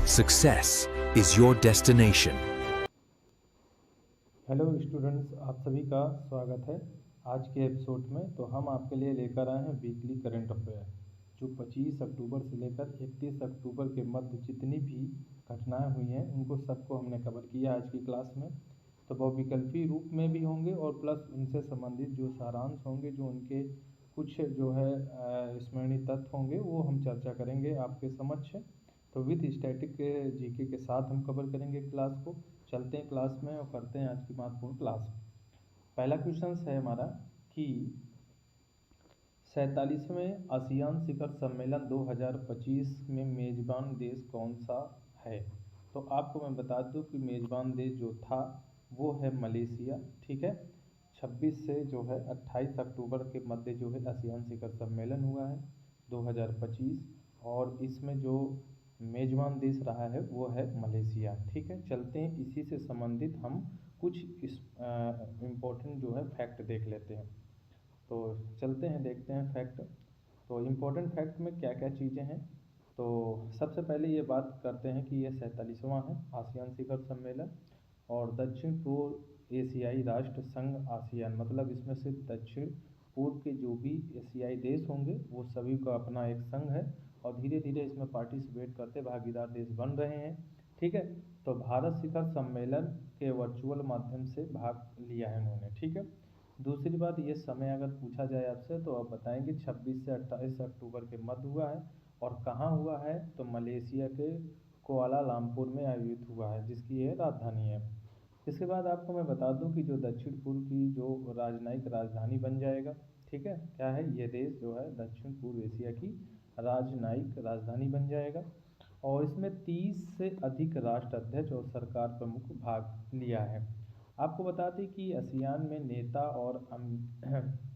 Success is your destination. Hello students, आप सभी का स्वागत है आज के एपिसोड में। तो हम आपके लिए लेकर आए हैं वीकली करंट अफेयर, जो 25 अक्टूबर से लेकर 31 अक्टूबर के मध्य जितनी भी घटनाएं हुई हैं उनको सबको हमने कवर किया आज की क्लास में। तो वो विकल्पी रूप में भी होंगे और प्लस उनसे संबंधित जो सारांश होंगे, जो उनके कुछ जो है स्मरणीय तत्व होंगे, वो हम चर्चा करेंगे आपके समक्ष। तो विथ स्टैटिक जीके के साथ हम कवर करेंगे क्लास को। चलते हैं क्लास में और करते हैं आज की महत्वपूर्ण क्लास। पहला क्वेश्चन है हमारा कि 47वें आसियान शिखर सम्मेलन 2025 में मेज़बान देश कौन सा है। तो आपको मैं बता दूं कि मेज़बान देश जो था वो है मलेशिया। ठीक है, 26 से जो है 28 अक्टूबर के मध्य जो है आसियान शिखर सम्मेलन हुआ है 2025, और इसमें जो मेजबान देश रहा है वो है मलेशिया। ठीक है, चलते हैं इसी से संबंधित हम कुछ इस इम्पोर्टेंट जो है फैक्ट देख लेते हैं। तो चलते हैं देखते हैं फैक्ट। तो इम्पोर्टेंट फैक्ट में क्या क्या चीज़ें हैं। तो सबसे पहले ये बात करते हैं कि ये 47वां है आसियान शिखर सम्मेलन, और दक्षिण पूर्व एशियाई राष्ट्र संघ आसियान, मतलब इसमें से दक्षिण पूर्व के जो भी एशियाई देश होंगे वो सभी का अपना एक संघ है, और धीरे धीरे इसमें पार्टिसिपेट करते भागीदार देश बन रहे हैं। ठीक है, तो भारत शिखर सम्मेलन के वर्चुअल माध्यम से भाग लिया है उन्होंने। ठीक है, दूसरी बात, ये समय अगर पूछा जाए आपसे तो आप बताएंगे 26 से 28 अक्टूबर के मध्य हुआ है, और कहाँ हुआ है तो मलेशिया के कुआलालंपुर में आयोजित हुआ है, जिसकी ये राजधानी है। इसके बाद आपको मैं बता दूं कि जो दक्षिण पूर्व की जो राजनयिक राजधानी बन जाएगा, ठीक है, क्या है ये देश जो है दक्षिण पूर्व एशिया की राजनयिक राजधानी बन जाएगा, और इसमें 30 से अधिक राष्ट्र अध्यक्ष और सरकार प्रमुख भाग लिया है। आपको बता दें कि आसियान में नेता और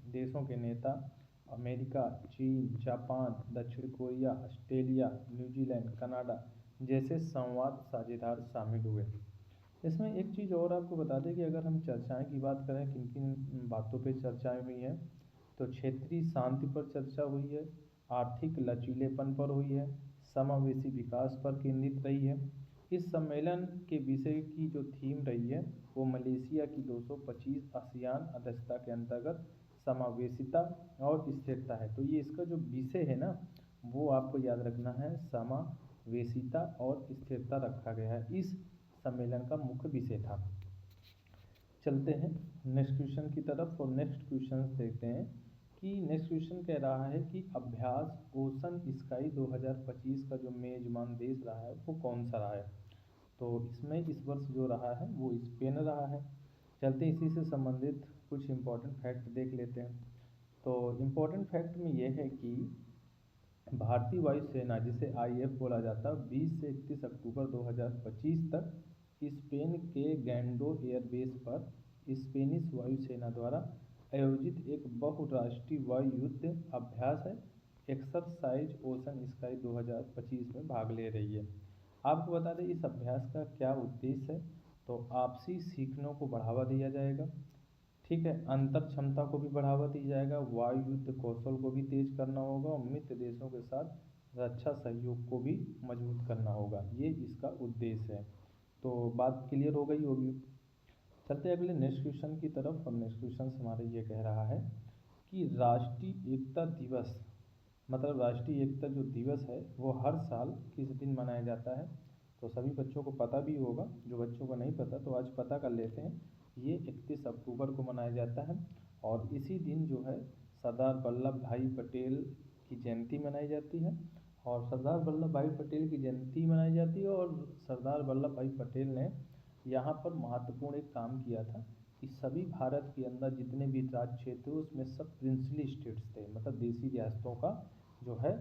देशों के नेता अमेरिका, चीन, जापान, दक्षिण कोरिया, ऑस्ट्रेलिया, न्यूजीलैंड, कनाडा जैसे संवाद साझेदार शामिल हुए। इसमें एक चीज़ और आपको बता दें कि अगर हम चर्चाएं की बात करें, किन किन बातों पे चर्चाएं हुई हैं, तो क्षेत्रीय शांति पर चर्चा हुई है, आर्थिक लचीलेपन पर हुई है, समावेशी विकास पर केंद्रित रही है। इस सम्मेलन के विषय की जो थीम रही है वो मलेशिया की 225 आसियान अध्यक्षता के अंतर्गत समावेशिता और स्थिरता है। तो ये इसका जो विषय है ना, वो आपको याद रखना है, समावेशिता और स्थिरता रखा गया है, इस सम्मेलन का मुख्य विषय था। चलते हैं नेक्स्ट क्वेश्चन की तरफ, और नेक्स्ट क्वेश्चन देखते हैं कि नेक्स्ट क्वेश्चन कह रहा है कि अभ्यास ओशन स्काई 2025 का जो मेजबान देश रहा है वो कौन सा रहा है। तो इसमें इस वर्ष जो रहा है वो स्पेन रहा है। चलते इसी से संबंधित कुछ इम्पोर्टेंट फैक्ट देख लेते हैं। तो इम्पोर्टेंट फैक्ट में ये है कि भारतीय वायुसेना, जिसे आईएफ बोला जाता है, 20 से 31 अक्टूबर 2025 तक स्पेन के गैंडो एयरबेस पर स्पेनिश वायुसेना द्वारा आयोजित एक बहुराष्ट्रीय वायु युद्ध अभ्यास है एक्सरसाइज ओशन स्काई 2025 में भाग ले रही है। आपको बता दें इस अभ्यास का क्या उद्देश्य है। तो आपसी सीखने को बढ़ावा दिया जाएगा, ठीक है, अंतर क्षमता को भी बढ़ावा दिया जाएगा, वायु युद्ध कौशल को भी तेज करना होगा, और मित्र देशों के साथ रक्षा सहयोग को भी मजबूत करना होगा, ये इसका उद्देश्य है। तो बात क्लियर हो गई होगी। चलते हैं अगले नेक्स्ट क्वेश्चन की तरफ, और नेक्स्ट क्वेश्चन हमारा ये कह रहा है कि राष्ट्रीय एकता दिवस, मतलब राष्ट्रीय एकता जो दिवस है वो हर साल किस दिन मनाया जाता है। तो सभी बच्चों को पता भी होगा, जो बच्चों को नहीं पता तो आज पता कर लेते हैं। ये 31 अक्टूबर को मनाया जाता है, और इसी दिन जो है सरदार वल्लभ भाई पटेल की जयंती मनाई जाती है, और सरदार वल्लभ भाई पटेल की जयंती मनाई जाती है, और सरदार वल्लभ भाई पटेल ने यहाँ पर महत्वपूर्ण एक काम किया था कि सभी भारत के अंदर जितने भी राज्य क्षेत्र उसमें सब प्रिंसली स्टेट्स थे, मतलब देसी रियासतों का जो है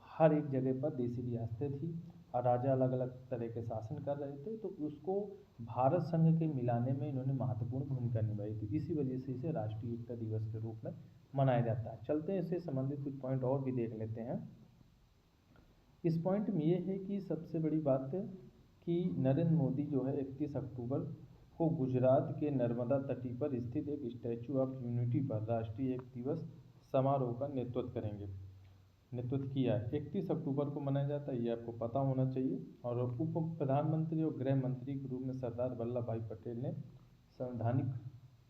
हर एक जगह पर देसी रियासतें थी, और राजा अलग अलग तरह के शासन कर रहे थे, तो उसको भारत संघ के मिलाने में इन्होंने महत्वपूर्ण भूमिका निभाई थी। इसी वजह से इसे राष्ट्रीय एकता दिवस के रूप में मनाया जाता है। चलते हैं इससे संबंधित कुछ पॉइंट और भी देख लेते हैं। इस पॉइंट में ये है कि सबसे बड़ी बात है कि नरेंद्र मोदी जो है 31 अक्टूबर को गुजरात के नर्मदा तटी पर स्थित एक स्टैचू ऑफ यूनिटी पर राष्ट्रीय एक दिवस समारोह का नेतृत्व करेंगे। नेतृत्व किया है। 31 अक्टूबर को मनाया जाता है, ये आपको पता होना चाहिए। और उप प्रधानमंत्री और गृह मंत्री के रूप में सरदार वल्लभ भाई पटेल ने संवैधानिक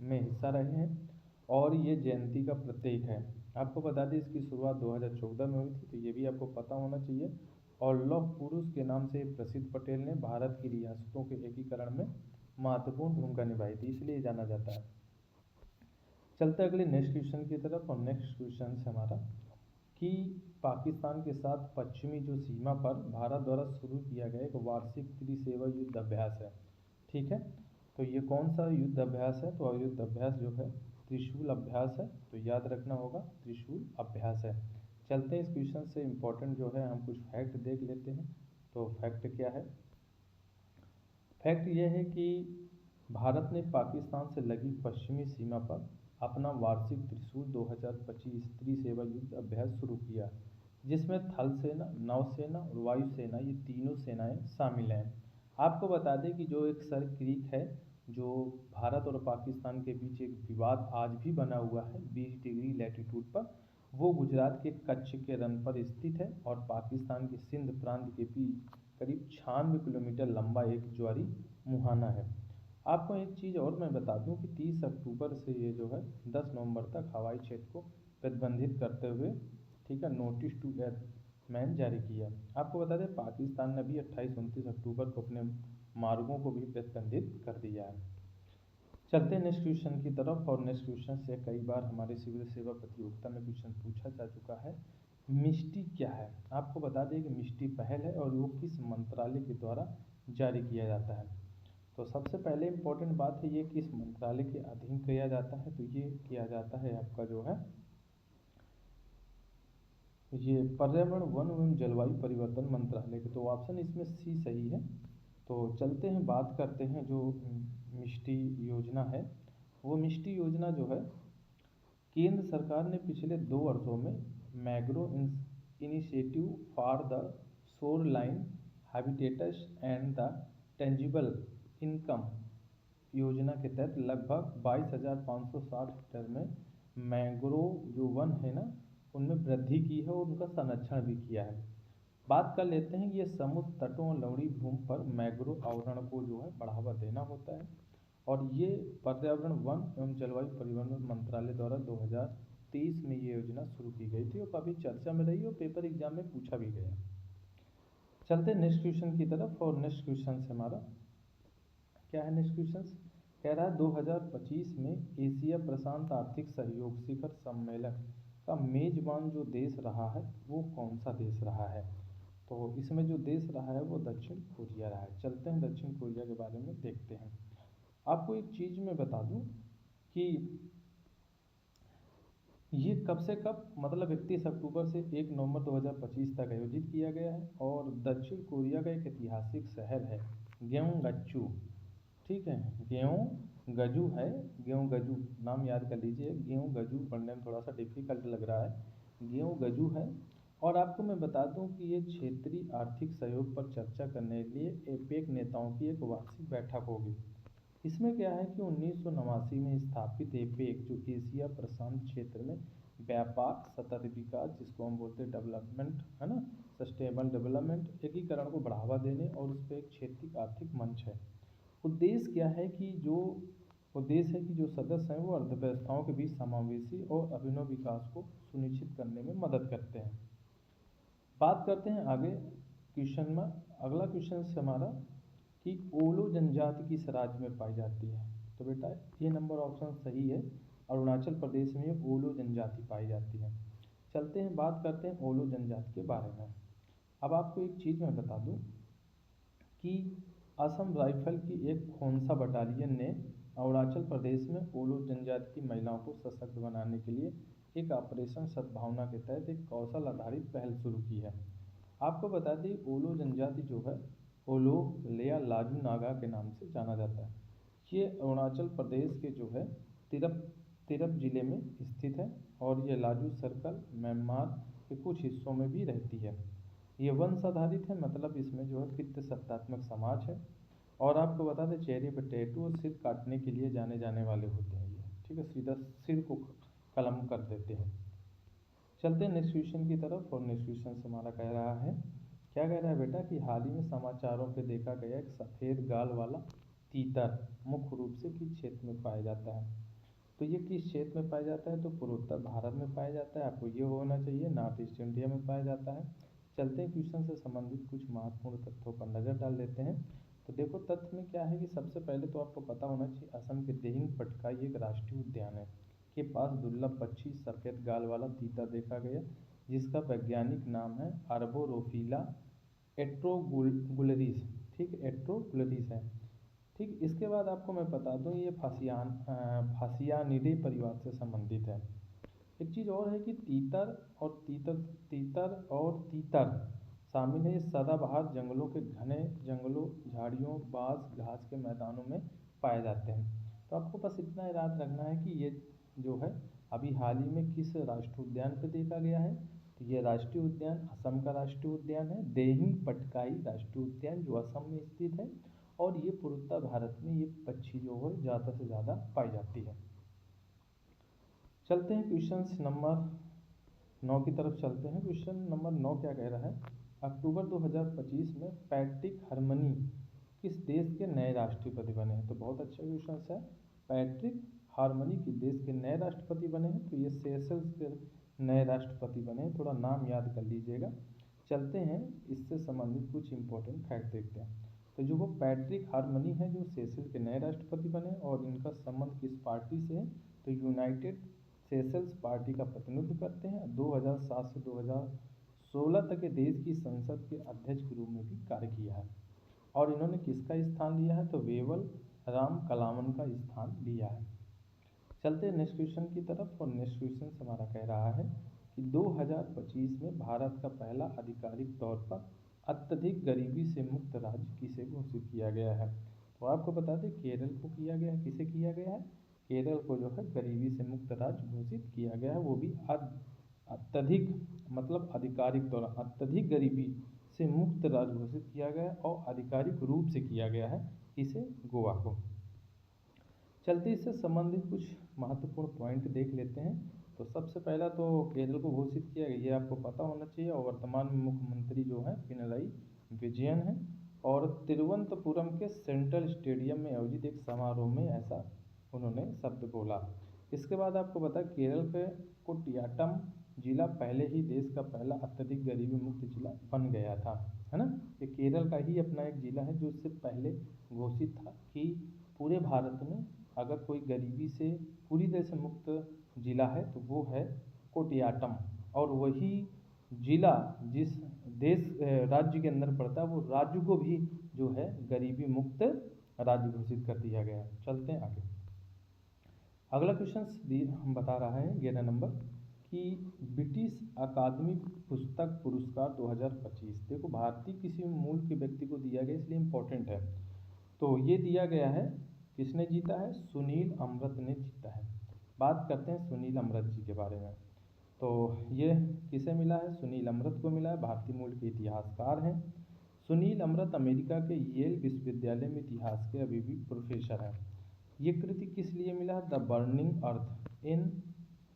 में हिस्सा रहे हैं और ये जयंती का प्रतीक है। आपको बता दें इसकी शुरुआत 2014 में हुई थी, तो ये भी आपको पता होना चाहिए। और लौह पुरुष के नाम से प्रसिद्ध पटेल ने भारत की रियासतों के एकीकरण में महत्वपूर्ण भूमिका निभाई थी, इसलिए जाना जाता है। चलते अगले नेक्स्ट क्वेश्चन की तरफ। और नेक्स्ट क्वेश्चन है हमारा कि पाकिस्तान के साथ पश्चिमी जो सीमा पर भारत द्वारा शुरू किया गया एक वार्षिक त्रिसेवा युद्ध अभ्यास है। ठीक है, तो ये कौन सा युद्ध अभ्यास है? तो युद्ध अभ्यास जो है त्रिशूल अभ्यास है, तो याद रखना होगा त्रिशूल अभ्यास है। चलते हैं इस क्वेश्चन से इम्पोर्टेंट जो है हम कुछ फैक्ट देख लेते हैं। तो फैक्ट क्या है? फैक्ट ये है कि भारत ने पाकिस्तान से लगी पश्चिमी सीमा पर अपना वार्षिक त्रिशूल 2025 त्रिसेवा युद्ध अभ्यास शुरू किया, जिसमें थल सेना, नौसेना और वायुसेना ये तीनों सेनाएं शामिल हैं। आपको बता दें कि जो एक सर क्रीक है, जो भारत और पाकिस्तान के बीच एक विवाद आज भी बना हुआ है 20 डिग्री लैटिट्यूड पर, वो गुजरात के कच्छ के रन पर स्थित है और पाकिस्तान के सिंध प्रांत के बीच करीब 96 किलोमीटर लंबा एक ज्वारी मुहाना है। आपको एक चीज़ और मैं बता दूं कि 30 अक्टूबर से ये जो है 10 नवंबर तक हवाई क्षेत्र को प्रतिबंधित करते हुए, ठीक है, नोटिस टू एयरमैन जारी किया। आपको बता दें पाकिस्तान ने भी 28-29 अक्टूबर को अपने मार्गों को भी प्रतिबंधित कर दिया है। चलते हैं नेक्स्ट क्वेश्चन की तरफ। और नेक्स्ट क्वेश्चन से कई बार हमारे सिविल सेवा प्रतियोगिता में क्वेश्चन पूछा जा चुका है। मिस्टी क्या है? आपको बता दें कि मिस्टी पहल है और वो किस मंत्रालय के द्वारा जारी किया जाता है। तो सबसे पहले इम्पोर्टेंट बात है ये किस मंत्रालय के अधीन किया जाता है? तो ये किया जाता है आपका जो है ये पर्यावरण, वन एवं जलवायु परिवर्तन मंत्रालय के। तो ऑप्शन इसमें सी सही है। तो चलते हैं बात करते हैं जो मिष्टी योजना है। वो मिष्टी योजना जो है केंद्र सरकार ने पिछले 2 वर्षों में मैग्रो initiative for the shore line habitats and the tangible income योजना के तहत लगभग 22,560 हेक्टेयर में मैंग्रोव जो वन है ना उनमें वृद्धि की है और उनका संरक्षण भी किया है। बात कर लेते हैं, ये समुद्र तटों और लवणी भूमि पर मैंग्रोव आवरण को जो है बढ़ावा देना होता है। और ये पर्यावरण, वन एवं जलवायु परिवर्तन मंत्रालय द्वारा 2023 में ये योजना शुरू की गई थी और काफ़ी चर्चा में रही और पेपर एग्जाम में पूछा भी गया। चलते नेक्स्ट क्वेश्चन की तरफ। और नेक्स्ट क्वेश्चन से हमारा क्या है? नेक्स्ट क्वेश्चन कह रहा है 2025 में एशिया प्रशांत आर्थिक सहयोग शिखर सम्मेलन का मेजबान जो देश रहा है वो कौन सा देश रहा है? तो इसमें जो देश रहा है वो दक्षिण कोरिया रहा है। चलते हैं दक्षिण कोरिया के बारे में देखते हैं। आपको एक चीज़ मैं बता दूं कि ये कब से कब, मतलब 31 अक्टूबर से 1 नवंबर 2025 तक आयोजित किया गया है। और दक्षिण कोरिया का एक ऐतिहासिक शहर है ग्योंगचू। ठीक है, ग्योंगजू है, ग्योंगजू नाम याद कर लीजिए। ग्योंगजू पढ़ने में थोड़ा सा डिफिकल्ट लग रहा है, ग्योंगजू है। और आपको मैं बता दूं कि ये क्षेत्रीय आर्थिक सहयोग पर चर्चा करने के लिए एपेक नेताओं की एक वार्षिक बैठक होगी। इसमें क्या है कि 1989 में स्थापित एपेक जो एशिया प्रशांत क्षेत्र में व्यापार, सतत विकास, जिसको हम बोलते हैं डेवलपमेंट, है ना, सस्टेनेबल डेवलपमेंट, एकीकरण को बढ़ावा देने और उस पर एक क्षेत्रीय आर्थिक मंच है। उद्देश्य क्या है कि जो उद्देश्य है कि जो सदस्य हैं वो अर्थव्यवस्थाओं के बीच समावेशी और अभिनव विकास को सुनिश्चित करने में मदद करते हैं। बात करते हैं आगे क्वेश्चन में। अगला क्वेश्चन से हमारा कि ओलो जनजाति किस राज्य में पाई जाती है? तो बेटा ये नंबर ऑप्शन सही है, अरुणाचल प्रदेश में ओलो जनजाति पाई जाती है। चलते हैं बात करते हैं ओलो जनजाति के बारे में। अब आपको एक चीज़ मैं बता दूं कि असम राइफल की एक खोंसा बटालियन ने अरुणाचल प्रदेश में ओलो जनजाति की महिलाओं को सशक्त बनाने के लिए एक ऑपरेशन सद्भावना के तहत एक कौशल आधारित पहल शुरू की है। आपको बता दें ओलो जनजाति जो है ओलो या लाजू नागा के नाम से जाना जाता है। ये अरुणाचल प्रदेश के जो है तिरप तिरप जिले में स्थित है और ये लाजू सर्कल म्यांमार के कुछ हिस्सों में भी रहती है। ये वंश आधारित है, मतलब इसमें जो है पितृसत्तात्मक समाज है। और आपको बता दें चेहरे पर टैटू और सिर काटने के लिए जाने जाने वाले होते हैं ये, ठीक है, सीधा सिर को कलम कर देते हैं। चलते हैं नेक्स्ट क्वेश्चन की तरफ। और नेक्स्ट क्वेश्चन से हमारा कह रहा है, क्या कह रहा है बेटा कि हाल ही में समाचारों पे देखा गया एक सफ़ेद गाल वाला तीतर मुख्य रूप से किस क्षेत्र में पाया जाता है। तो ये किस क्षेत्र में पाया जाता है, तो पूर्वोत्तर भारत में पाया जाता है। आपको ये होना चाहिए नॉर्थ ईस्ट इंडिया में पाया जाता है। चलते हैं क्वेश्चन से संबंधित कुछ महत्वपूर्ण तथ्यों पर नज़र डाल लेते हैं। तो देखो तथ्य में क्या है कि सबसे पहले तो आपको पता होना चाहिए असम के दिहिंग पटकाई एक राष्ट्रीय उद्यान है के पास दुर्लभ पक्षी सफ़ेद गाल वाला तीतर देखा गया, जिसका वैज्ञानिक नाम है अर्बोरोफिला एट्रोगुलरिस। ठीक, एट्रोगुलरिस है। ठीक, इसके बाद आपको मैं बता दूं ये फासियानिडे परिवार से संबंधित है। एक चीज़ और है कि तीतर शामिल है। ये सदाबहार जंगलों के घने जंगलों, झाड़ियों, बांस, घास के मैदानों में पाए जाते हैं। तो आपको बस इतना याद रखना है कि ये जो है अभी हाल ही में किस राष्ट्रीय उद्यान पे देखा गया है। तो ये राष्ट्रीय उद्यान असम का राष्ट्रीय उद्यान है, दिहिंग पटकाई राष्ट्रीय उद्यान, जो असम में स्थित है। और ये पूर्वोत्तर भारत में ये पक्षी जो है ज़्यादा से ज़्यादा पाई जाती है। चलते हैं क्वेश्चन नंबर 9 की तरफ चलते हैं। क्वेश्चन नंबर 9 क्या कह रहा है, अक्टूबर 2025 में पैट्रिक हरमनी किस देश के नए राष्ट्रपति बने हैं। तो बहुत अच्छा क्वेश्चन है। पैट्रिक हार्मनी किस देश के नए राष्ट्रपति बने हैं, तो ये सेशल्स के नए राष्ट्रपति बने हैं। थोड़ा नाम याद कर लीजिएगा। चलते हैं इससे संबंधित कुछ इंपॉर्टेंट फैक्ट देखते हैं। तो जो वो पैट्रिक हार्मनी है जो सेशल के नए राष्ट्रपति बने, और इनका संबंध किस पार्टी से है, तो यूनाइटेड सेशल्स पार्टी का प्रतिनिधित्व करते हैं। 2007 से 2016 तक ये देश की संसद के अध्यक्ष के रूप में भी कार्य किया है। और इन्होंने किसका स्थान लिया है, तो वेवल राम कलामन का स्थान लिया है। चलते हैं नेक्स्ट क्वेश्चन की तरफ। और नेक्स्ट क्वेश्चन हमारा कह रहा है कि 2025 में भारत का पहला आधिकारिक तौर पर अत्यधिक गरीबी से मुक्त राज्य किसे घोषित किया गया है। तो आपको बता दें केरल को किया गया है। किसे किया गया है, केरल को जो है गरीबी से मुक्त राज्य घोषित किया गया है। वो भी अत्यधिक मतलब आधिकारिक तौर अत्यधिक गरीबी से मुक्त राज्य घोषित किया गया है, और आधिकारिक रूप से किया गया है इसे गोवा को। चलते इससे संबंधित कुछ महत्वपूर्ण पॉइंट देख लेते हैं। तो सबसे पहला तो केरल को घोषित किया गया, ये आपको पता होना चाहिए। और वर्तमान में मुख्यमंत्री जो है पिनराई विजयन है। और तिरुवनंतपुरम के सेंट्रल स्टेडियम में आयोजित एक समारोह में ऐसा उन्होंने शब्द बोला। इसके बाद आपको बता केरल के कोटियाट्टम जिला पहले ही देश का पहला अत्यधिक गरीबी मुक्त जिला बन गया था, है ना। ये केरल का ही अपना एक जिला है जो इससे पहले घोषित था कि पूरे भारत में अगर कोई गरीबी से पूरी तरह से मुक्त जिला है तो वो है कोटियाट्टम। और वही जिला जिस राज्य के अंदर पड़ता है वो राज्य को भी जो है गरीबी मुक्त राज्य घोषित कर दिया गया। चलते हैं आगे। अगला क्वेश्चन हम बता रहा है 11 नंबर कि ब्रिटिश अकादमी पुस्तक पुरस्कार 2025 देखो भारतीय किसी मूल के व्यक्ति को दिया गया इसलिए इम्पोर्टेंट है। तो ये दिया गया है, किसने जीता है, सुनील अमृत ने जीता है। बात करते हैं सुनील अमृत जी के बारे में। तो ये किसे मिला है, सुनील अमृत को मिला है, भारतीय मूल के इतिहासकार हैं। सुनील अमृत अमेरिका के येल विश्वविद्यालय में इतिहास के अभी भी प्रोफेसर हैं। ये कृति किस लिए मिला है, the burning earth in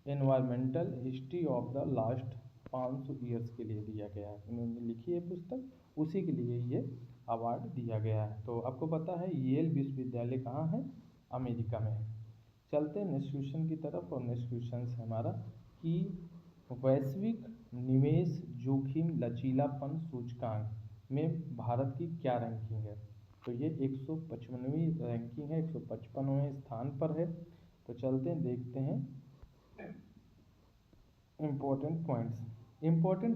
environmental history of the last 500 years के लिए दिया गया है। इन्होंने लिखी है पुस्तक, उसी के लिए ये अवार्ड दिया गया है। तो आपको पता है येल विश्वविद्यालय कहाँ है, अमेरिका में है। चलते हैं नेक्स्ट क्वेश्चन की तरफ। और नेक्स्ट क्वेश्चन है हमारा कि वैश्विक निवेश जोखिम लचीलापन सूचकांक में भारत की क्या रैंकिंग है। तो ये 155वीं रैंकिंग है, 155वें स्थान पर है। तो चलते हैं देखते हैं इम्पोर्टेंट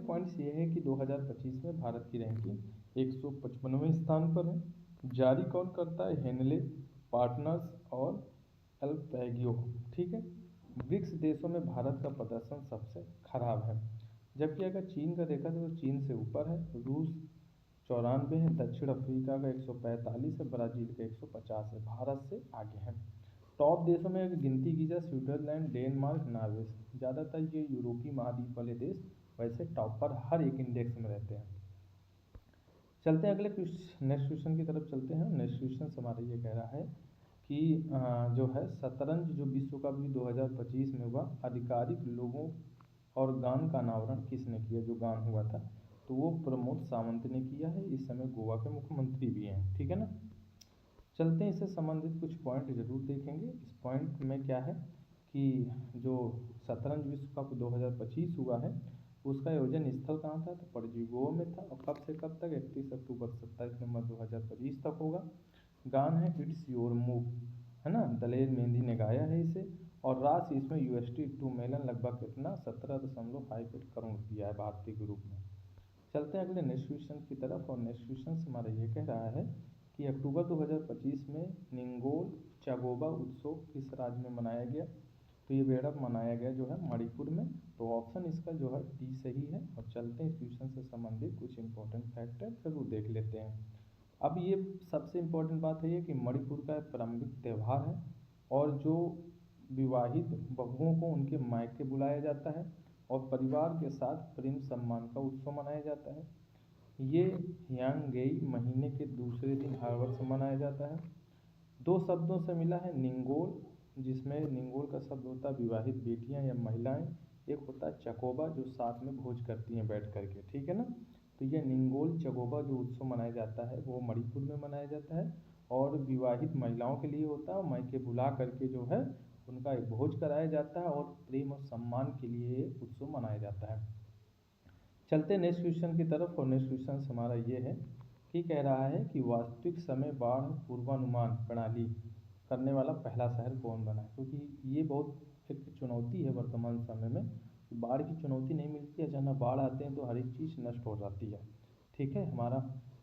पॉइंट्स ये है कि 2025 में भारत की रैंकिंग 155वें स्थान पर है। जारी कौन करता है, हेनले पार्टनर्स और अल्पैगियो। ठीक है। ब्रिक्स देशों में भारत का प्रदर्शन सबसे खराब है, जबकि अगर चीन का देखा जाए तो चीन से ऊपर है, रूस 94 है, दक्षिण अफ्रीका का 145 है, ब्राज़ील का 150 है, भारत से आगे है। टॉप देशों में अगर गिनती की जाए स्विट्जरलैंड, डेनमार्क, नॉर्वे, ज़्यादातर ये यूरोपीय महाद्वीप वाले देश वैसे टॉप पर हर एक इंडेक्स में रहते हैं। चलते हैं अगले नेक्स्ट क्वेश्चन की तरफ चलते हैं। नेक्स्ट क्वेश्चन हमारा ये कह रहा है कि जो है शतरंज जो विश्व कप भी 2025 में हुआ आधिकारिक लोगों और गान का अनावरण किसने किया, जो गान हुआ था, तो वो प्रमोद सावंत ने किया है। इस समय गोवा के मुख्यमंत्री भी हैं, ठीक है ना। चलते हैं, इससे संबंधित कुछ पॉइंट जरूर देखेंगे। इस पॉइंट में क्या है कि जो शतरंज विश्व कप 2025 हुआ है उसका आयोजन स्थल कहाँ था, तो पणजी गोवा में था। और कब से कब तक, 31 अक्टूबर से 27 नवंबर 2025 तक होगा। गान है इट्स योर मूव, है ना, दलेर मेहंदी ने गाया है इसे। और राशि इसमें USD मेलन लगभग कितना 17.5 करोड़ रुपया है भारतीय के रूप में। चलते हैं अगले नेक्स्ट क्वेश्चन की तरफ। और नेक्स्ट क्वेश्चन हमारा ये कह रहा है कि अक्टूबर 2025 में निंगोल चगोबा उत्सव किस राज्य में मनाया गया, तो ये बेड़ा मनाया गया जो है मणिपुर में। तो ऑप्शन इसका जो है डी सही है। और चलते हैं इस क्वेश्चन से संबंधित कुछ इंपॉर्टेंट फैक्ट है जरूर देख लेते हैं। अब ये सबसे इम्पोर्टेंट बात है ये कि मणिपुर का प्रारंभिक त्यौहार है और जो विवाहित बहुओं को उनके मायके बुलाया जाता है और परिवार के साथ प्रेम सम्मान का उत्सव मनाया जाता है। ये ह्यांगेई महीने के दूसरे दिन हर वर्ष मनाया जाता है। दो शब्दों से मिला है निंगोल, जिसमें निंगोल का शब्द होता है विवाहित बेटियां या महिलाएं। एक होता है चकोबा जो साथ में भोज करती हैं बैठ करके, ठीक है ना। तो ये निंगोल चकोबा जो उत्सव मनाया जाता है वो मणिपुर में मनाया जाता है और विवाहित महिलाओं के लिए होता है और मायके बुला करके जो है उनका एक भोज कराया जाता है और प्रेम और सम्मान के लिए ये उत्सव मनाया जाता है। चलते नेक्स्ट क्वेश्चन की तरफ। और नेक्स्ट क्वेश्चन हमारा ये है कि कह रहा है कि वास्तविक समय बाढ़ पूर्वानुमान प्रणाली करने वाला पहला शहर कौन बना है, क्योंकि ये बहुत एक चुनौती है वर्तमान समय में। बाढ़ की चुनौती नहीं मिलती है, अचानक बाढ़ आते हैं तो हर एक चीज़ नष्ट हो जाती है, ठीक है। हमारा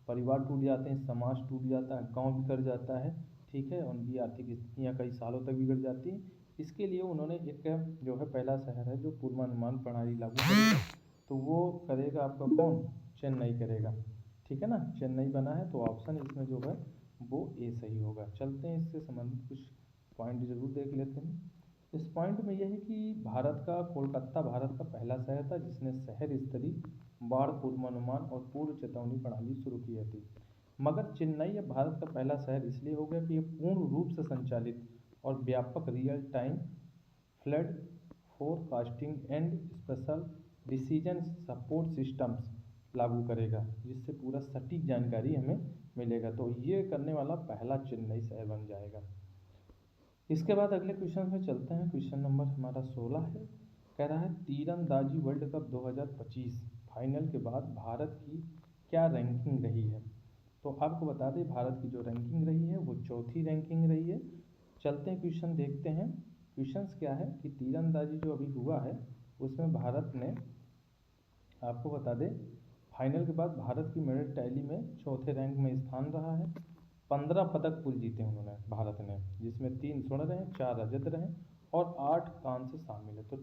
परिवार टूट जाते हैं, समाज टूट जाता है, गाँव बिखर जाता है, ठीक है। उनकी आर्थिक स्थितियाँ कई सालों तक बिगड़ जाती हैं। इसके लिए उन्होंने एक जो है पहला शहर है जो पूर्वानुमान प्रणाली लागू करेगा, तो वो करेगा आपका कौन, चेन्नई करेगा, ठीक है ना। चेन्नई बना है तो ऑप्शन इसमें जो है वो ए सही होगा। चलते हैं इससे संबंधित कुछ पॉइंट जरूर देख लेते हैं। इस पॉइंट में यह है कि कोलकाता भारत का पहला शहर था जिसने शहर स्तरीय बाढ़ पूर्वानुमान और पूर्व चेतावनी प्रणाली शुरू की थी। मगर चेन्नई अब भारत का पहला शहर इसलिए हो गया कि ये पूर्ण रूप से संचालित और व्यापक real time flood forecasting and special decision support systems लागू करेगा, जिससे पूरा सटीक जानकारी हमें मिलेगा। तो ये करने वाला पहला चेन्नई शहर बन जाएगा। इसके बाद अगले क्वेश्चन में चलते हैं। क्वेश्चन नंबर हमारा 16 है। कह रहा है तीरंदाजी वर्ल्ड कप 2025 फाइनल के बाद भारत की क्या रैंकिंग रही है, तो आपको बता दें भारत की जो रैंकिंग रही है वो चौथी रैंकिंग रही है। चलते हैं क्वेश्चन देखते हैं। क्वेश्चंस क्या है कि तीरंदाजी जो अभी हुआ है उसमें भारत ने, आपको बता दें फाइनल के बाद भारत की मेडल टैली में चौथे रैंक में स्थान रहा है। 15 पदक कुल जीते उन्होंने भारत ने, जिसमें 3 स्वर्ण रहे, 4 रजत रहे और 8 कांस्य शामिल है। तो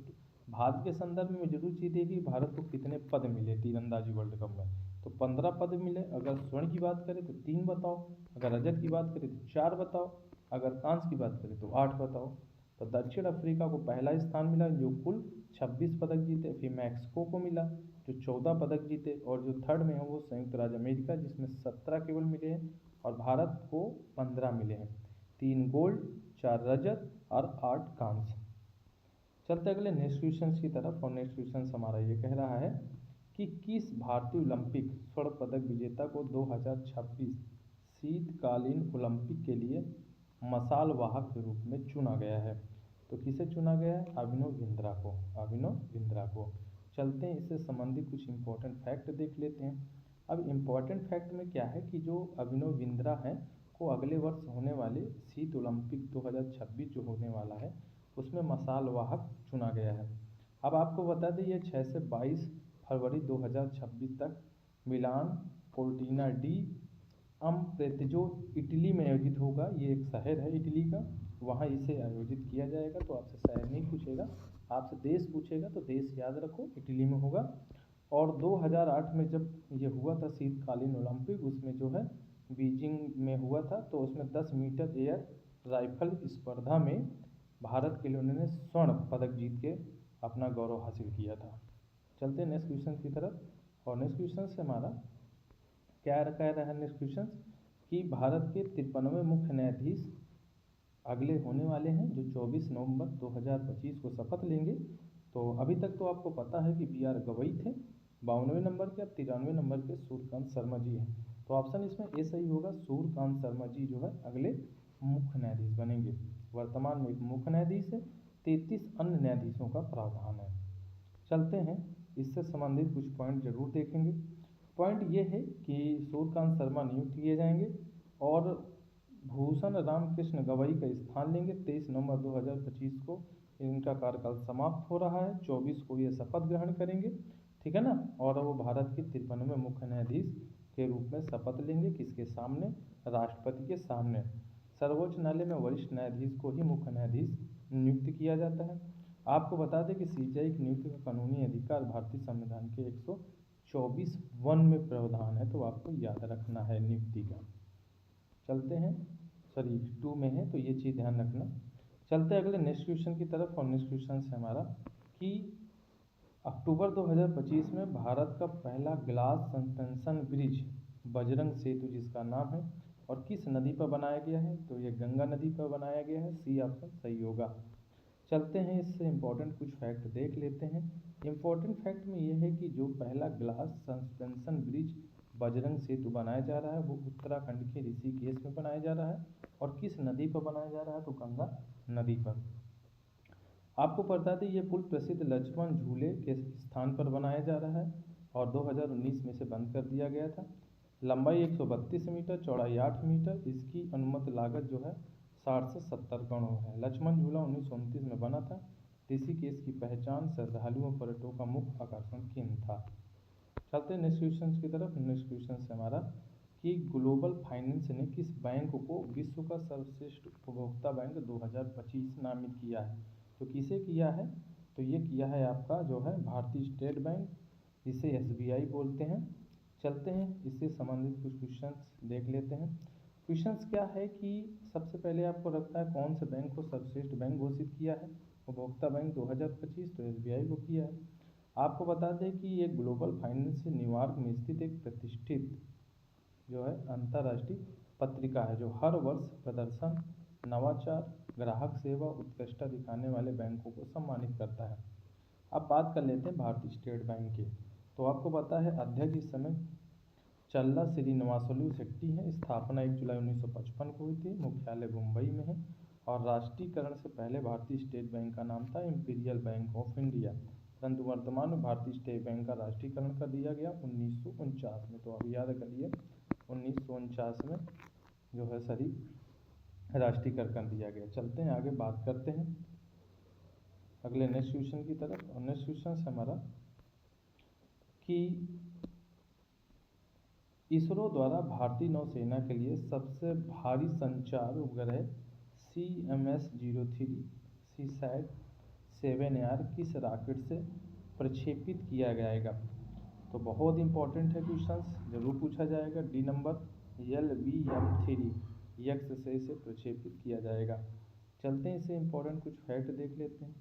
भारत के संदर्भ में जरूर चीज़ है कि भारत को कितने पद मिले तीरंदाजी वर्ल्ड कप में, तो 15 पद मिले। अगर स्वर्ण की बात करें तो 3 बताओ, अगर रजत की बात करें तो 4 बताओ, अगर कांस्य की बात करें तो 8 बताओ। तो दक्षिण अफ्रीका को पहला स्थान मिला जो कुल 26 पदक जीते। फिर मैक्सिको को मिला जो 14 पदक जीते और जो थर्ड में है वो संयुक्त राज्य अमेरिका जिसमें 17 केवल मिले हैं और भारत को 15 मिले हैं, 3 गोल्ड, 4 रजत और 8 कांस्य। चलते अगले नेक्स्ट क्वेश्चन की तरफ। और नेक्स्ट क्वेश्चन हमारा ये कह रहा है कि किस भारतीय ओलंपिक स्वर्ण पदक विजेता को 2026 शीतकालीन ओलंपिक के लिए मशाल वाहक के रूप में चुना गया है, तो किसे चुना गया है, अभिनव बिंद्रा को, अभिनव बिंद्रा को। चलते हैं इससे संबंधित कुछ इंपॉर्टेंट फैक्ट देख लेते हैं। अब इम्पॉर्टेंट फैक्ट में क्या है कि जो अभिनव बिंद्रा है को अगले वर्ष होने वाले शीत ओलंपिक 2026 जो होने वाला है उसमें मशाल वाहक चुना गया है। अब आपको बता दें ये 6 से 22 फरवरी 2026 तक मिलान कोर्टिना डी अम्प्रेतिजो इटली में आयोजित होगा। ये एक शहर है इटली का, वहाँ इसे आयोजित किया जाएगा। तो आपसे शहर नहीं पूछेगा, आपसे देश पूछेगा तो देश याद रखो, इटली में होगा। और 2008 में जब ये हुआ था शीतकालीन ओलंपिक, उसमें जो है बीजिंग में हुआ था, तो उसमें 10 मीटर एयर राइफल स्पर्धा में भारत के लिए उन्होंने स्वर्ण पदक जीत के अपना गौरव हासिल किया था। चलते हैं नेक्स्ट क्वेश्चन की तरफ। और नेक्स्ट क्वेश्चन से हमारा क्या कह रहा है नेक्स्ट क्वेश्चन कि भारत के 53वें मुख्य न्यायाधीश अगले होने वाले हैं जो 24 नवंबर 2025 को शपथ लेंगे। तो अभी तक तो आपको पता है कि बी आर गवई थे 52वें नंबर के, अब 93वें नंबर के सूर्यकांत शर्मा जी हैं। तो ऑप्शन इसमें ए सही होगा, सूर्यकांत शर्मा जी जो है अगले मुख्य न्यायाधीश बनेंगे। वर्तमान में एक मुख्य न्यायाधीश है, 33 अन्य न्यायाधीशों का प्रावधान है। चलते हैं, इससे संबंधित कुछ पॉइंट जरूर देखेंगे। पॉइंट ये है कि सूर्यकांत शर्मा नियुक्त किए जाएंगे और भूषण राम कृष्ण गवई का स्थान लेंगे। 23 नवंबर 2025 को इनका कार्यकाल समाप्त हो रहा है। 24 को ये शपथ ग्रहण करेंगे, ठीक है ना। और वो भारत के 53वें मुख्य न्यायाधीश के रूप में शपथ लेंगे। किसके सामने? राष्ट्रपति के सामने। सर्वोच्च न्यायालय में वरिष्ठ न्यायाधीश को ही मुख्य न्यायाधीश नियुक्त किया जाता है। आपको बता दें कि सीजेआई की नियुक्ति का कानूनी अधिकार भारतीय संविधान के 124(1) में प्रावधान है, तो आपको याद रखना है नियुक्ति का। चलते हैं, सॉरी 2 में है, तो ये चीज़ ध्यान रखना। चलते हैं अगले नेक्स्ट क्वेश्चन की तरफ। और नेक्स्ट क्वेश्चन है हमारा कि अक्टूबर 2025 में भारत का पहला ग्लास सस्पेंशन ब्रिज बजरंग सेतु जिसका नाम है और किस नदी पर बनाया गया है? तो ये गंगा नदी पर बनाया गया है। सी ऑप्शन सही होगा। चलते हैं, इससे इम्पोर्टेंट कुछ फैक्ट देख लेते हैं। इम्पोर्टेंट फैक्ट में ये है कि जो पहला ग्लास सस्पेंशन ब्रिज बजरंग सेतु बनाया जा रहा है वो उत्तराखंड के ऋषिकेश में बनाया जा रहा है। और किस नदी पर बनाया जा रहा है? तो गंगा नदी पर। आपको बता दें ये पुल प्रसिद्ध लक्ष्मण झूले के स्थान पर बनाया जा रहा है और 2019 में से बंद कर दिया गया था। लंबाई 132 मीटर, चौड़ाई 8 मीटर। इसकी अनुमत लागत जो है 60 से 70 करोड़ है। लक्ष्मण झूला 1929 में बना था। ऋषिकेश की पहचान श्रद्धालुओं पर्यटकों का मुख्य आकर्षण केंद्र था। चलते हैं नेक्स्ट क्वेश्चन की तरफ। नेक्स्ट क्वेश्चन है हमारा कि ग्लोबल फाइनेंस ने किस बैंक को विश्व का सर्वश्रेष्ठ उपभोक्ता बैंक 2025 नामित किया है? तो किसे किया है? तो ये किया है आपका जो है भारतीय स्टेट बैंक, जिसे एसबीआई बोलते हैं। चलते हैं, इससे संबंधित कुछ क्वेश्चंस देख लेते हैं। क्वेश्चंस क्या है कि सबसे पहले आपको रखता है कौन से बैंक को सर्वश्रेष्ठ बैंक घोषित किया है? उपभोक्ता बैंक 2025, तो एसबीआई को किया है। आपको बता दें कि ये ग्लोबल फाइनेंस न्यूयॉर्क में स्थित एक प्रतिष्ठित जो है अंतर्राष्ट्रीय पत्रिका है जो हर वर्ष प्रदर्शन, नवाचार, ग्राहक सेवा, उत्कृष्टता दिखाने वाले बैंकों को सम्मानित करता है। अब बात कर लेते हैं भारतीय स्टेट बैंक की। तो आपको पता है अध्यक्ष इस समय चल्ला श्रीनिवासलु शेट्टी है। स्थापना 1 जुलाई 1955 को हुई थी। मुख्यालय मुंबई में है। और राष्ट्रीयकरण से पहले भारतीय स्टेट बैंक का नाम था इंपीरियल बैंक ऑफ इंडिया, परंतु वर्तमान में भारतीय स्टेट बैंक का राष्ट्रीयकरण कर दिया गया 1949 में। तो अब याद करिए 1949 में जो है सही राष्ट्रीयकरण कर दिया गया। चलते हैं आगे, बात करते हैं अगले नेक्स्ट क्वेश्चन की तरफ। और नेक्स्ट क्वेश्चन है हमारा कि इसरो द्वारा भारतीय नौसेना के लिए सबसे भारी संचार उपग्रह CMS-03 सीसैट 7R किस रॉकेट से प्रक्षेपित किया जाएगा? तो बहुत इंपॉर्टेंट है क्वेश्चंस, जरूर पूछा जाएगा। डी नंबर LVM-3 यक्ष से इसे प्रक्षेपित किया जाएगा। चलते हैं, इससे इंपॉर्टेंट कुछ फैक्ट देख लेते हैं।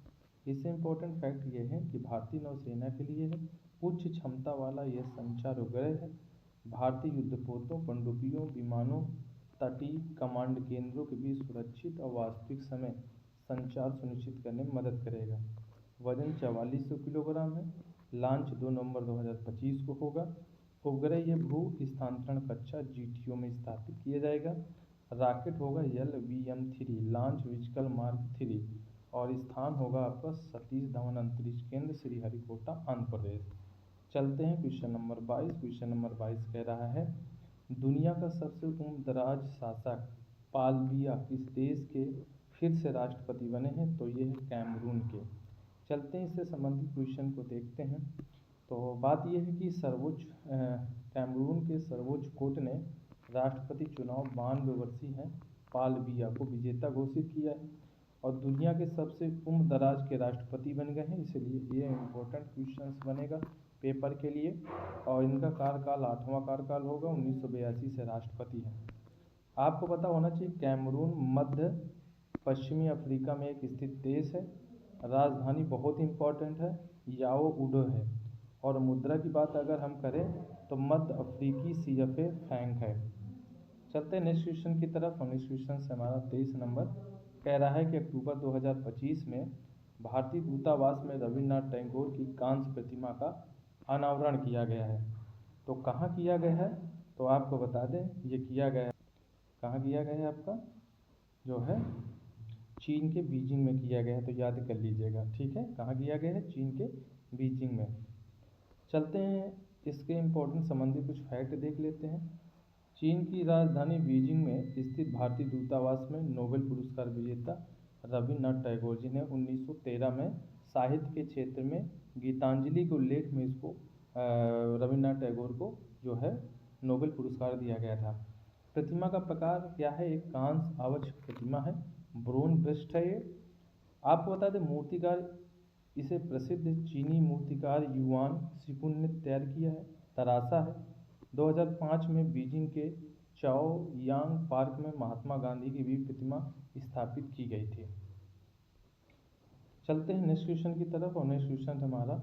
इससे इंपॉर्टेंट फैक्ट ये है कि भारतीय नौसेना के लिए है उच्च क्षमता वाला यह संचार उपग्रह है। भारतीय युद्धपोतों, पनडुब्बियों, विमानों, तटीय कमांड केंद्रों के बीच सुरक्षित और वास्तविक समय संचार सुनिश्चित करने में मदद करेगा। वजन 4400 किलोग्राम है। लॉन्च 2 नवंबर 2025 को होगा। उपग्रह यह भू स्थानांतरण कक्षा GTO में स्थापित किया जाएगा। रॉकेट होगा LVM-3 लॉन्च व्हीकल मार्क 3 और स्थान होगा आपका सतीश धवन अंतरिक्ष केंद्र श्रीहरिकोटा आंध्र प्रदेश। चलते हैं क्वेश्चन नंबर 22। क्वेश्चन नंबर 22 कह रहा है दुनिया का सबसे उम्रदराज शासक पॉल बिया किस देश के फिर से राष्ट्रपति बने हैं? तो ये है कैमरून के। चलते हैं, इससे संबंधित क्वेश्चन को देखते हैं। तो बात यह है कि कैमरून के सर्वोच्च कोर्ट ने राष्ट्रपति चुनाव 92 वर्षीय हैं पॉल बिया को विजेता घोषित किया है और दुनिया के सबसे उम्रदराज के राष्ट्रपति बन गए हैं। इसलिए ये इम्पोर्टेंट क्वेश्चन बनेगा पेपर के लिए। और इनका कार्यकाल 8वां कार्यकाल होगा। 1982 से राष्ट्रपति हैं। आपको पता होना चाहिए कैमरून मध्य पश्चिमी अफ्रीका में एक स्थित देश है। राजधानी बहुत इंपॉर्टेंट है, याओउंडे है। और मुद्रा की बात अगर हम करें तो मध्य अफ्रीकी CFA फ्रैंक है। चलते हैं नेक्स्ट क्वेश्चन की तरफ। और नेक्स्ट क्वेश्चन से हमारा 23 नंबर कह रहा है कि अक्टूबर 2025 में भारतीय दूतावास में रविन्द्रनाथ टैगोर की कांस्य प्रतिमा का अनावरण किया गया है। तो कहाँ किया गया है, तो आपको बता दें ये किया गया है, कहाँ किया गया है आपका जो है चीन के बीजिंग में किया गया है, तो याद कर लीजिएगा, ठीक है। कहाँ किया गया है, चीन के बीजिंग में। चलते हैं इसके इम्पोर्टेंट संबंधी कुछ फैक्ट देख लेते हैं। चीन की राजधानी बीजिंग में स्थित भारतीय दूतावास में नोबेल पुरस्कार विजेता रविन्द्रनाथ टैगोर जी ने 1913 में साहित्य के क्षेत्र में गीतांजलि के उल्लेख में इसको रविन्द्रनाथ टैगोर को जो है नोबेल पुरस्कार दिया गया था। प्रतिमा का प्रकार क्या है, एक कांस्य आवक्ष प्रतिमा है, ब्रोंज ब्रस्ट है ये। आपको बता दें मूर्तिकार इसे प्रसिद्ध चीनी मूर्तिकार युआन शिकुन ने तैयार किया है, तराशा है। 2005 में बीजिंग के चाओ यांग पार्क में महात्मा गांधी की भी प्रतिमा स्थापित की गई थी। चलते हैं नेक्स्ट क्वेश्चन की तरफ, और नेक्स्ट क्वेश्चन हमारा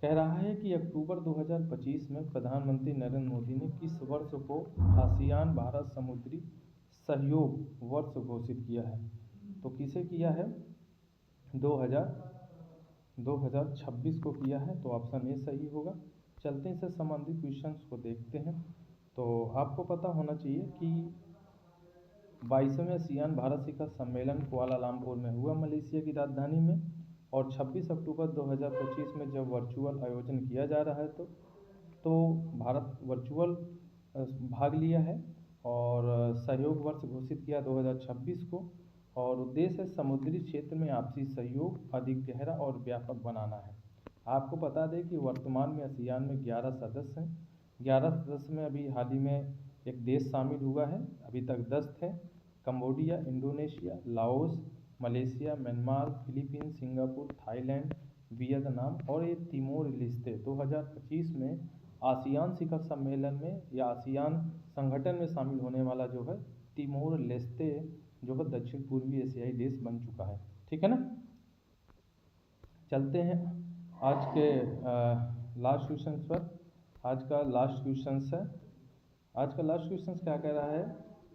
कह रहा है कि अक्टूबर 2025 में प्रधानमंत्री नरेंद्र मोदी ने किस वर्ष को आसियान भारत समुद्री सहयोग वर्ष घोषित किया है, तो किसे किया है, 2026 को किया है, तो ऑप्शन ए सही होगा। चलते हैं इससे संबंधित क्वेश्चंस को देखते हैं। तो आपको पता होना चाहिए कि 22वें आसियान भारत शिखर सम्मेलन कुआलालंपुर में हुआ, मलेशिया की राजधानी में, और 26 अक्टूबर 2025 में जब वर्चुअल आयोजन किया जा रहा है तो भारत वर्चुअल भाग लिया है और सहयोग वर्ष घोषित किया 2026 को, और उद्देश्य है समुद्री क्षेत्र में आपसी सहयोग अधिक गहरा और व्यापक बनाना है। आपको बता दें कि वर्तमान में आसियान में 11 सदस्य हैं। 11 सदस्य में अभी हाल ही में एक देश शामिल हुआ है, अभी तक 10 थे, Cambodia, Indonesia, Laos, Malaysia, Myanmar, Philippines, Singapore, Thailand, Vietnam और ये तिमोर लेस्ते। 2025 में आसियान शिखर सम्मेलन में या आसियान संगठन में शामिल होने वाला जो है तिमोर लेस्ते जो है दक्षिण पूर्वी एशियाई देश बन चुका है, ठीक है ना। चलते हैं आज के लास्ट क्वेश्चन पर। आज का लास्ट क्वेश्चन है, आज का लास्ट क्वेश्चन क्या कह रहा है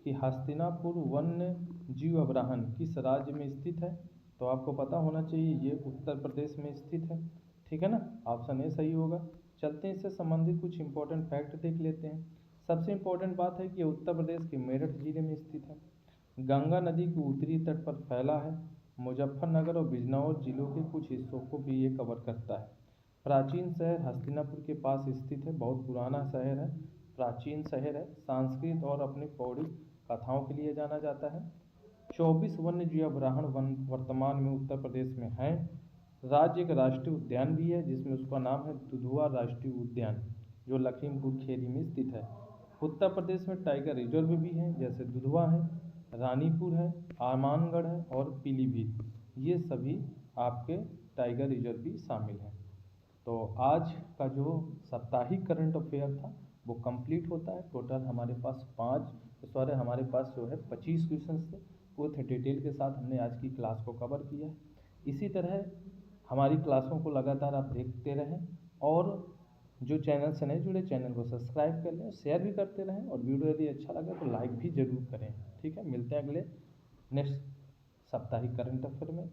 कि हस्तिनापुर वन्य जीव अभयारण्य किस राज्य में स्थित है, तो आपको पता होना चाहिए ये उत्तर प्रदेश में स्थित है, ठीक है ना, ऑप्शन ए सही होगा। चलते हैं इससे संबंधित कुछ इंपॉर्टेंट फैक्ट देख लेते हैं। सबसे इम्पोर्टेंट बात है कि उत्तर प्रदेश के मेरठ जिले में स्थित है, गंगा नदी के उत्तरी तट पर फैला है, मुजफ्फरनगर और बिजनौर जिलों के कुछ हिस्सों को भी ये कवर करता है। प्राचीन शहर हस्तिनापुर के पास स्थित है, बहुत पुराना शहर है, प्राचीन शहर है, संस्कृत और अपनी पौराणिक कथाओं के लिए जाना जाता है। 24 वन्य जीव अभयारण्य वर्तमान में उत्तर प्रदेश में हैं। राज्य एक राष्ट्रीय उद्यान भी है जिसमें उसका नाम है दुधवा राष्ट्रीय उद्यान, जो लखीमपुर खीरी में स्थित है। उत्तर प्रदेश में टाइगर रिजर्व भी हैं, जैसे दुधवा है, रानीपुर है, आमानगढ़ है और पीलीभीत, ये सभी आपके टाइगर रिजर्व भी शामिल हैं। तो आज का जो साप्ताहिक करंट अफेयर था वो कंप्लीट होता है। टोटल हमारे पास हमारे पास जो है 25 क्वेश्चन थे, पूरे डिटेल के साथ हमने आज की क्लास को कवर किया है। इसी तरह हमारी क्लासों को लगातार आप देखते रहें, और जो चैनल से नहीं जुड़े चैनल को सब्सक्राइब कर लें, शेयर भी करते रहें, और वीडियो यदि अच्छा लगे तो लाइक भी ज़रूर करें, ठीक है। मिलते हैं अगले नेक्स्ट साप्ताहिक करंट अफेयर में।